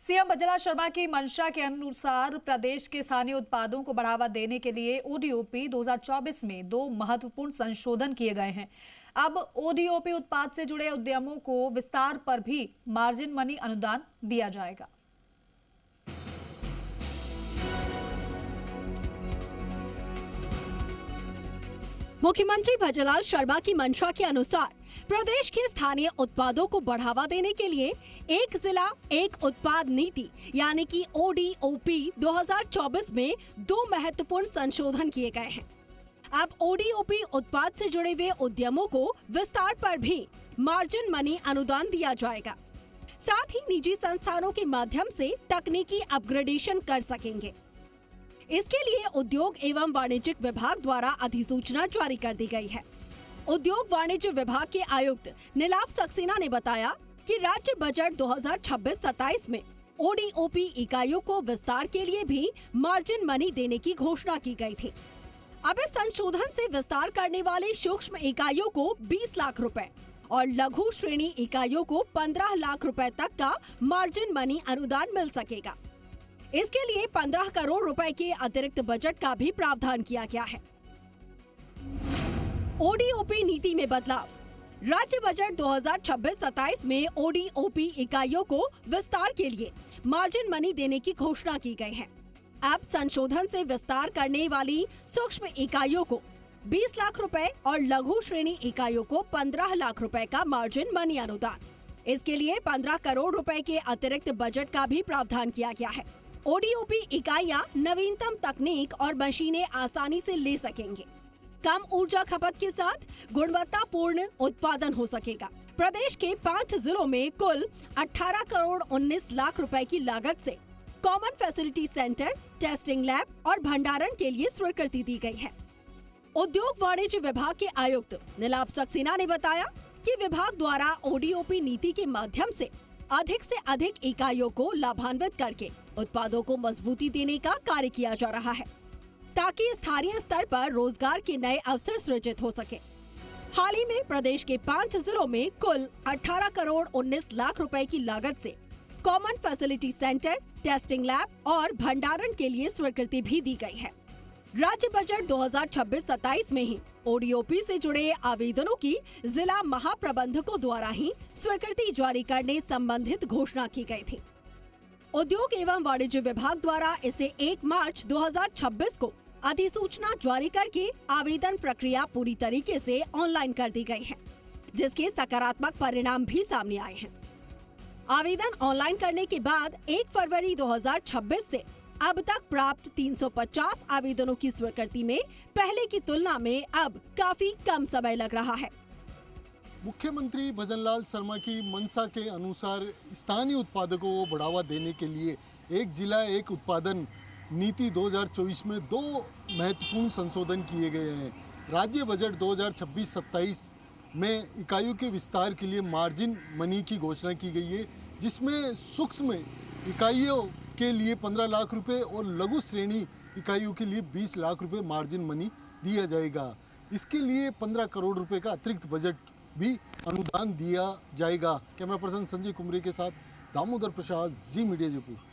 CM Bhajanlal Sharma की मंशा के अनुसार प्रदेश के स्थानीय उत्पादों को बढ़ावा देने के लिए ओडीओपी 2024 में 2 महत्वपूर्ण संशोधन किए गए हैं। अब ओडीओपी उत्पाद से जुड़े उद्यमों को विस्तार पर भी मार्जिन मनी अनुदान दिया जाएगा। मुख्यमंत्री भजनलाल शर्मा की मंशा के अनुसार प्रदेश के स्थानीय उत्पादों को बढ़ावा देने के लिए एक जिला एक उत्पाद नीति यानी कि ओडीओपी 2024 में 2 महत्वपूर्ण संशोधन किए गए हैं। अब ओडीओपी उत्पाद से जुड़े हुए उद्यमों को विस्तार पर भी मार्जिन मनी अनुदान दिया जाएगा। साथ ही निजी संस्थानों के माध्यम से तकनीकी अपग्रेडेशन कर सकेंगे। इसके लिए उद्योग एवं वाणिज्यिक विभाग द्वारा अधिसूचना जारी कर दी गई है। उद्योग वाणिज्य विभाग के आयुक्त नीलाभ सक्सेना ने बताया कि राज्य बजट 2026-27 में ओडीओपी इकाइयों को विस्तार के लिए भी मार्जिन मनी देने की घोषणा की गई थी। अब इस संशोधन से विस्तार करने वाले सूक्ष्म इकाइयों को 20 लाख रुपए और लघु श्रेणी इकाइयों को 15 लाख रुपए तक का मार्जिन मनी अनुदान मिल सकेगा। इसके लिए 15 करोड़ रुपए के अतिरिक्त बजट का भी प्रावधान किया गया है। ओडीओपी नीति में बदलाव। राज्य बजट 2026-27 में ओडीओपी इकाइयों को विस्तार के लिए मार्जिन मनी देने की घोषणा की गई है। अब संशोधन से विस्तार करने वाली सूक्ष्म इकाइयों को 20 लाख रुपए और लघु श्रेणी इकाइयों को 15 लाख रुपए का मार्जिन मनी अनुदान। इसके लिए 15 करोड़ रुपए के अतिरिक्त बजट का भी प्रावधान किया गया है। ओडीओपी इकाइयां नवीनतम तकनीक और मशीनें आसानी से ले सकेंगे। कम ऊर्जा खपत के साथ गुणवत्तापूर्ण उत्पादन हो सकेगा। प्रदेश के 5 जिलों में कुल 18 करोड़ 19 लाख रुपए की लागत से common facility centre, testing lab और भंडारण के लिए स्वीकृति दी गई है। उद्योग वाणिज्य विभाग के आयुक्त नीलाभ सक्सेना ने बताया कि विभाग द्वारा ओडीओपी नीति के माध्यम से अधिक इकाइयों को लाभान्वित करके उत्पादों को मजबूती देने का कार्य किया जा रहा है, ताकि स्थानीय स्तर पर रोजगार के नए अवसर सृजित हो सके। हाल ही में प्रदेश के 5 जिलों में कुल 18 करोड़ 19 लाख रुपए की लागत से common facility centre, testing lab और भंडारण के लिए स्वीकृति भी दी गई है। राज्य बजट 2026-27 में ही ओडीओपी से जुड़े आवेदनों की जिला महाप्रबंधकों द्वारा ही स्वीकृति जारी करने संबंधित घोषणा की गई थी। उद्योग एवं वाणिज्य विभाग द्वारा इसे 1 मार्च 2026 को अधिसूचना जारी करके आवेदन प्रक्रिया पूरी तरीके से ऑनलाइन कर दी गई है, जिसके सकारात्मक परिणाम भी सामने आए हैं। आवेदन ऑनलाइन करने के बाद 1 फरवरी 2026 से अब तक प्राप्त 350 आवेदनों की स्वीकृति में पहले की तुलना में अब काफी कम समय लग रहा है। मुख्यमंत्री भजनलाल शर्मा की मंशा के अनुसार स्थानीय उत्पादकों को बढ़ावा देने के लिए एक जिला एक उत्पादन नीति 2024 में 2 महत्वपूर्ण संशोधन किए गए हैं। राज्य बजट 2026-27 में इकाइयों के विस्तार के लिए मार्जिन मनी की घोषणा की गई है, जिसमें सूक्ष्म इकाइयों के लिए 15 लाख रुपए और लघु श्रेणी इकाइयों के लिए 20 लाख रुपए मार्जिन मनी दिया जाएगा। इसके लिए 15 करोड़ रुपए का अतिरिक्त बजट भी अनुदान दिया जाएगा। कैमरा पर्सन संजय कुमरे के साथ दामोदर प्रसाद, जी मीडिया जयपुर।